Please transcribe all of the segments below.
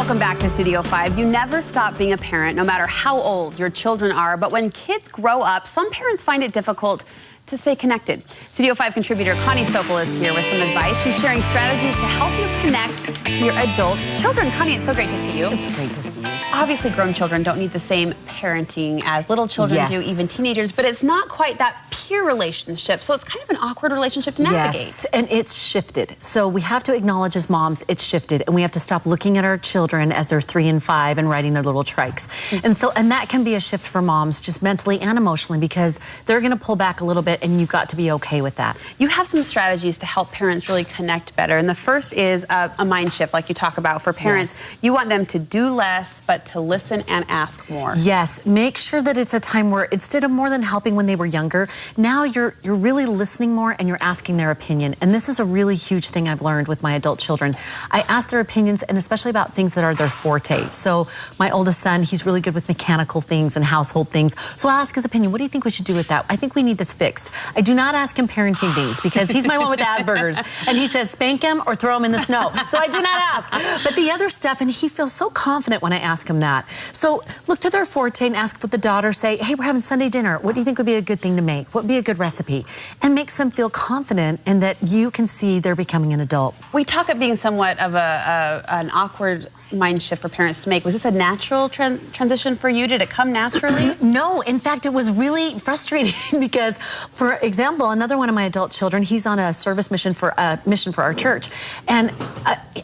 Welcome back to Studio 5. You never stop being a parent, no matter how old your children are. But when kids grow up, some parents find it difficult to stay connected. Studio 5 contributor Connie Sokol is here with some advice. She's sharing strategies to help you connect to your adult children. Connie, it's so great to see you. It's great to see you. Obviously, grown children don't need the same parenting as little children do, even teenagers, but it's not quite that peer relationship, so it's kind of an awkward relationship to navigate. Yes, and it's shifted. So we have to acknowledge as moms, it's shifted, and we have to stop looking at our children as they're 3 and 5 and riding their little trikes. And that can be a shift for moms, just mentally and emotionally, because they're gonna pull back a little bit, and you've got to be okay with that. You have some strategies to help parents really connect better, and the first is a mind shift, like you talk about. For parents, you want them to do less, but to listen and ask more. Yes, make sure that it's a time where instead of more than helping when they were younger, now you're really listening more and you're asking their opinion. And this is a really huge thing I've learned with my adult children. I ask their opinions, and especially about things that are their forte. So my oldest son, he's really good with mechanical things and household things. So I ask his opinion. What do you think we should do with that? I think we need this fixed. I do not ask him parenting things because he's my one with Asperger's, and he says spank him or throw him in the snow. So I do not ask. But the other stuff, and he feels so confident when I ask him that. So look to their forte and ask what the daughter say. Hey, we're having Sunday dinner. What do you think would be a good thing to make? What would be a good recipe? And makes them feel confident in that you can see they're becoming an adult. We talk of being somewhat of an awkward mind shift for parents to make. Was this a natural transition for you? Did it come naturally? No, in fact, it was really frustrating because, for example, another one of my adult children, he's on a service mission for our church, and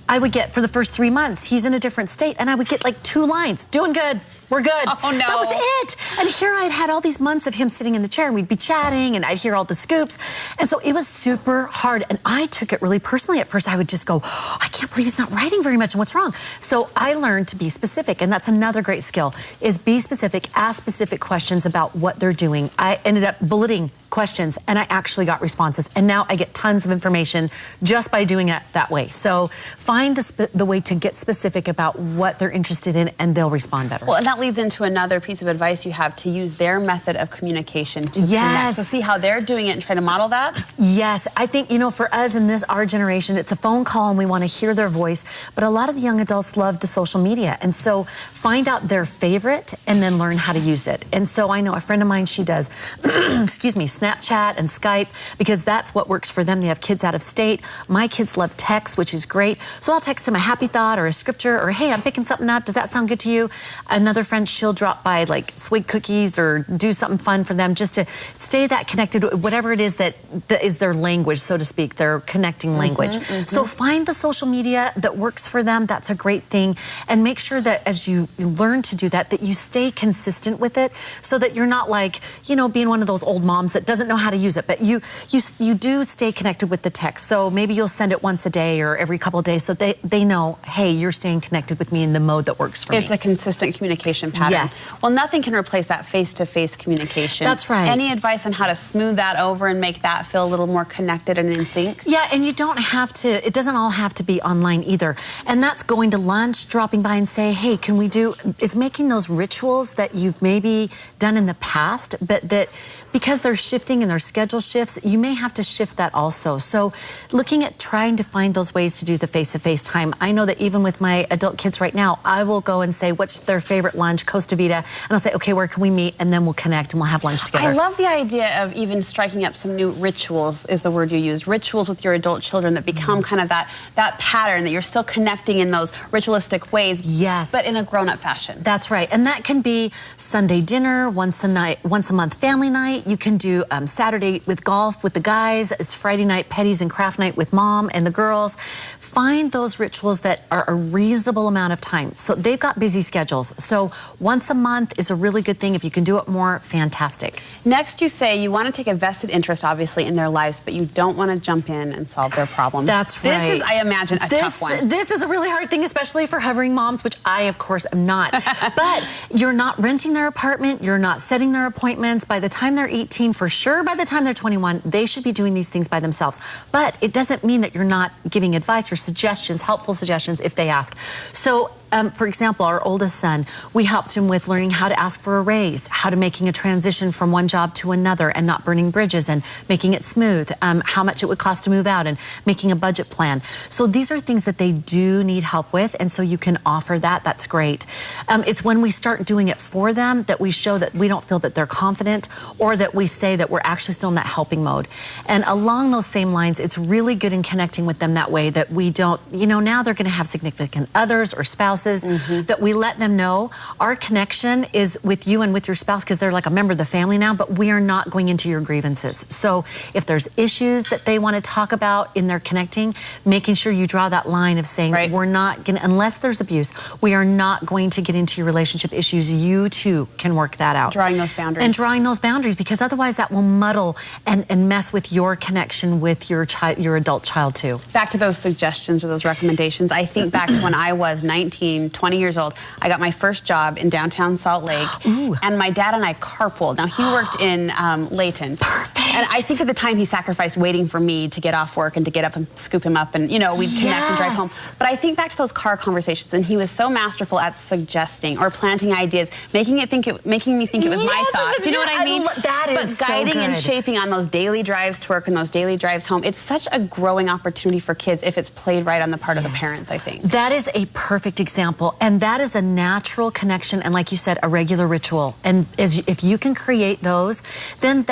I would get, for the first 3 months, he's in a different state, and I would get like 2 lines: doing good, we're good. Oh, no. That was it. And here I'd had all these months of him sitting in the chair, and we'd be chatting, and I'd hear all the scoops. And so it was super hard. And I took it really personally. At first, I would just go, oh, I can't believe he's not writing very much, and what's wrong? So I learned to be specific, and that's another great skill, is be specific, ask specific questions about what they're doing. I ended up bulleting questions, and I actually got responses. And now I get tons of information just by doing it that way. So find the way to get specific about what they're interested in, and they'll respond better. Well, and that leads into another piece of advice you have, to use their method of communication to connect. So see how they're doing it and try to model that? Yes, I think, you know, for us in our generation, it's a phone call and we want to hear their voice, but a lot of the young adults love the social media. And so find out their favorite and then learn how to use it. And so I know a friend of mine, she does, excuse me, Snapchat and Skype, because that's what works for them. They have kids out of state. My kids love text, which is great. So I'll text them a happy thought or a scripture, or hey, I'm picking something up. Does that sound good to you? Another friend, she'll drop by like swig cookies or do something fun for them, just to stay that connected, whatever it is that is their language, so to speak, their connecting language. So find the social media that works for them. That's a great thing. And make sure that as you learn to do that, that you stay consistent with it, so that you're not like, you know, being one of those old moms that doesn't know how to use it, but you do stay connected with the text. So maybe you'll send it once a day or every couple of days, so they know, hey, you're staying connected with me in the mode that works for me. It's a consistent communication pattern. Yes. Well, nothing can replace that face-to-face communication. That's right. Any advice on how to smooth that over and make that feel a little more connected and in sync? Yeah, and you don't have to, it doesn't all have to be online either. And that's going to lunch, dropping by and say, hey, can we do, it's making those rituals that you've maybe done in the past, but that because they're shifting and their schedule shifts, you may have to shift that also. So looking at trying to find those ways to do the face-to-face time. I know that even with my adult kids right now, I will go and say, what's their favorite lunch, Costa Vida, and I'll say, okay, where can we meet? And then we'll connect and we'll have lunch together. I love the idea of even striking up some new rituals, is the word you used, rituals with your adult children that become kind of that pattern, that you're still connecting in those ritualistic ways, yes, but in a grown-up fashion. That's right. And that can be Sunday dinner, once a month family night. You can do Saturday with golf with the guys. It's Friday night petties and craft night with mom and the girls. Find those rituals that are a reasonable amount of time. So they've got busy schedules. So once a month is a really good thing. If you can do it more, fantastic. Next, you say you want to take a vested interest, obviously, in their lives, but you don't want to jump in and solve their problems. That's right. This is, I imagine, a tough one. This is a really hard thing, especially for hovering moms, which I, of course, am not. But you're not renting their apartment. You're not setting their appointments. By the time they're 18, for sure, by the time they're 21, they should be doing these things by themselves. But it doesn't mean that you're not giving advice or suggestions, helpful suggestions, if they ask. So for example, our oldest son, we helped him with learning how to ask for a raise, how to making a transition from one job to another and not burning bridges and making it smooth, how much it would cost to move out and making a budget plan. So these are things that they do need help with, and so you can offer that. That's great. It's when we start doing it for them that we show that we don't feel that they're confident, or that we say that we're actually still in that helping mode. And along those same lines, it's really good in connecting with them that way, that we don't, you know, now they're going to have significant others or spouses, that we let them know our connection is with you and with your spouse because they're like a member of the family now, but we are not going into your grievances. So if there's issues that they want to talk about in their connecting, making sure you draw that line of saying, we're not going to, unless there's abuse, we are not going to get into your relationship issues. You too can work that out. Drawing those boundaries. And drawing those boundaries, because otherwise that will muddle and mess with your connection with your adult child too. Back to those suggestions or those recommendations, I think back to when I was 19, 20 years old. I got my first job in downtown Salt Lake, and my dad and I carpooled. Now, he worked in Layton. Perfect. And I think at the time he sacrificed waiting for me to get off work and to get up and scoop him up, and, you know, we'd connect and drive home. But I think back to those car conversations, and he was so masterful at suggesting or planting ideas, making me think it was my thoughts. You know what I mean? That is but guiding so and shaping on those daily drives to work and those daily drives home. It's such a growing opportunity for kids if it's played right on the part of the parents, I think. That is a perfect example, and that is a natural connection, and like you said, a regular ritual. And if you can create those, then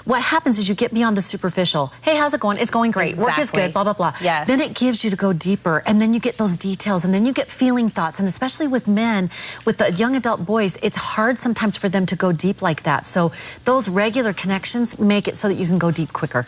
what happens is you get beyond the superficial. Hey, how's it going? It's going great. Exactly. Work is good, blah, blah, blah. Yes. Then it gives you to go deeper, and then you get those details, and then you get feeling thoughts, and especially with men, with the young adult boys, it's hard sometimes for them to go deep like that. So those regular connections make it so that you can go deep quicker.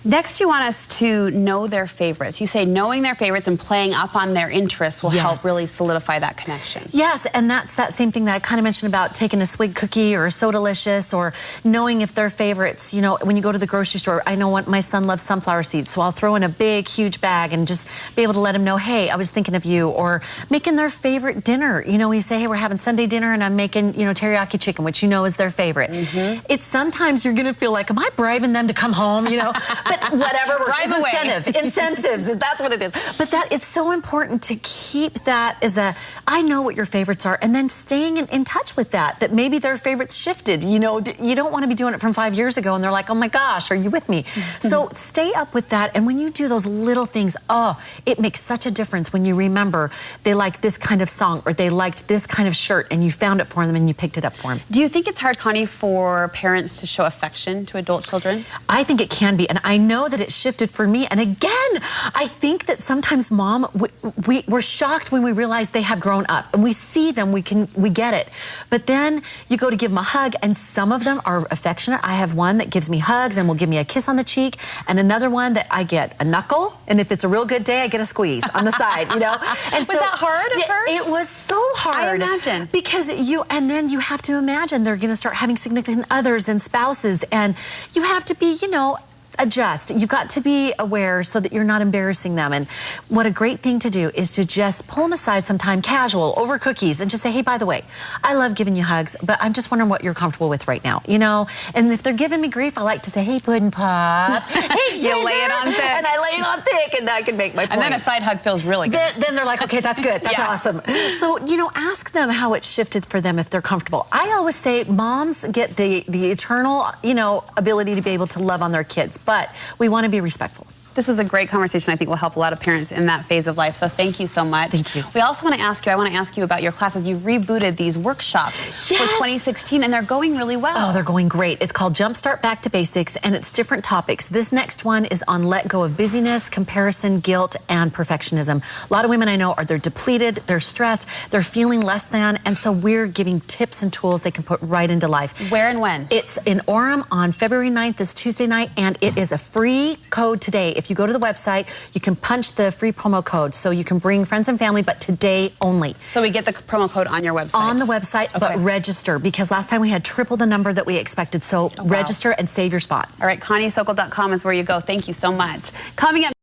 Next, you want us to know their favorites. You say knowing their favorites and playing up on their interests will help really solidify that connection. Yes, and that's that same thing that I kind of mentioned about taking a swig cookie or a Sodalicious, or knowing if their favorites. You know, when you go to the grocery store, I know my son loves sunflower seeds, so I'll throw in a big, huge bag and just be able to let him know, hey, I was thinking of you. Or making their favorite dinner. You know, we say, hey, we're having Sunday dinner and I'm making, you know, teriyaki chicken, which you know is their favorite. It's sometimes you're going to feel like, am I bribing them to come home, you know? But whatever, incentives, that's what it is. But it's so important to keep that as I know what your favorites are, and then staying in touch with that maybe their favorites shifted. You know, you don't want to be doing it from 5 years ago and they're like, oh my gosh, are you with me? So stay up with that, and when you do those little things, it makes such a difference when you remember they like this kind of song, or they liked this kind of shirt, and you found it for them and you picked it up for them. Do you think it's hard, Connie, for parents to show affection to adult children? I think it can be, and I know that it shifted for me. And again, I think that sometimes, Mom, we're shocked when we realize they have grown up, and we see them, we get it. But then you go to give them a hug, and some of them are affectionate. I have one that gives me hugs and will give me a kiss on the cheek, and another one that I get a knuckle, and if it's a real good day, I get a squeeze on the side, you know? And was that hard at first? It was so hard. I imagine. Because and then you have to imagine they're going to start having significant others and spouses, and you have to be, you know, adjust. You've got to be aware so that you're not embarrassing them. And what a great thing to do is to just pull them aside sometime, casual, over cookies, and just say, hey, by the way, I love giving you hugs, but I'm just wondering what you're comfortable with right now, you know? And if they're giving me grief, I like to say, hey, Puddin' Pop. Hey, you lay it on thick. And I lay it on thick, and I can make my point. And then a side hug feels really good. Then they're like, okay, that's good. That's awesome. So, you know, ask them how it shifted for them if they're comfortable. I always say moms get the eternal, you know, ability to be able to love on their kids, but we want to be respectful. This is a great conversation I think will help a lot of parents in that phase of life. So thank you so much. Thank you. We also want to ask you, I want to ask you about your classes. You've rebooted these workshops for 2016, and they're going really well. Oh, they're going great. It's called Jumpstart Back to Basics, and it's different topics. This next one is on let go of busyness, comparison, guilt, and perfectionism. A lot of women I know they're depleted, they're stressed, they're feeling less than, and so we're giving tips and tools they can put right into life. Where and when? It's in Orem on February 9th, this Tuesday night, and it is a free code today. If you go to the website, you can punch the free promo code, so you can bring friends and family, but today only. So we get the promo code on your website? On the website, but register, because last time we had triple the number that we expected. So register and save your spot. All right, ConnieSokol.com is where you go. Thank you so much. Coming up.